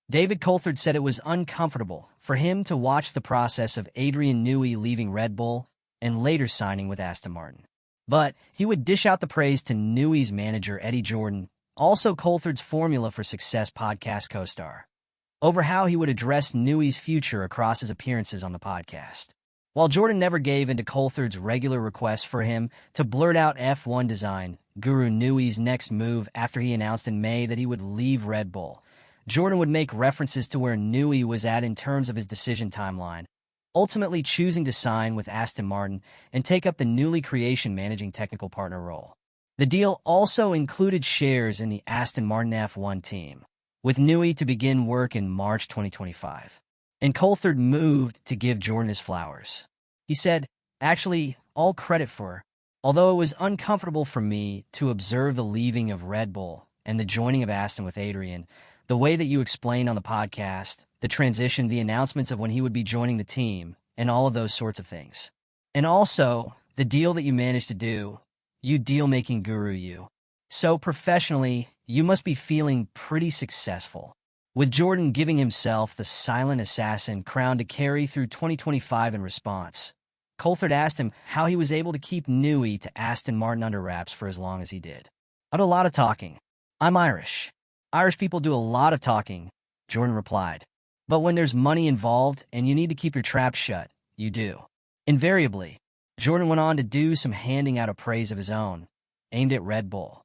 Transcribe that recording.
David Coulthard said it was uncomfortable for him to watch the process of Adrian Newey leaving Red Bull and later signing with Aston Martin. But he would dish out the praise to Newey's manager, Eddie Jordan, also Coulthard's Formula for Success podcast co-star, over how he would address Newey's future across his appearances on the podcast. While Jordan never gave into Coulthard's regular requests for him to blurt out F1 design guru Newey's next move after he announced in May that he would leave Red Bull, Jordan would make references to where Newey was at in terms of his decision timeline, ultimately choosing to sign with Aston Martin and take up the newly creation managing technical partner role. The deal also included shares in the Aston Martin F1 team, with Newey to begin work in March 2025. And Coulthard moved to give Jordan his flowers. He said, "Actually, all credit for, although it was uncomfortable for me to observe the leaving of Red Bull and the joining of Aston with Adrian, the way that you explained on the podcast, the transition, the announcements of when he would be joining the team, and all of those sorts of things. And also, the deal that you managed to do, you deal-making guru you. So professionally, you must be feeling pretty successful." With Jordan giving himself the silent assassin crown to carry through 2025 in response, Coulthard asked him how he was able to keep Newey to Aston Martin under wraps for as long as he did. "I do a lot of talking. I'm Irish. Irish people do a lot of talking," Jordan replied. "But when there's money involved and you need to keep your trap shut, you do." Invariably, Jordan went on to do some handing out of praise of his own, aimed at Red Bull.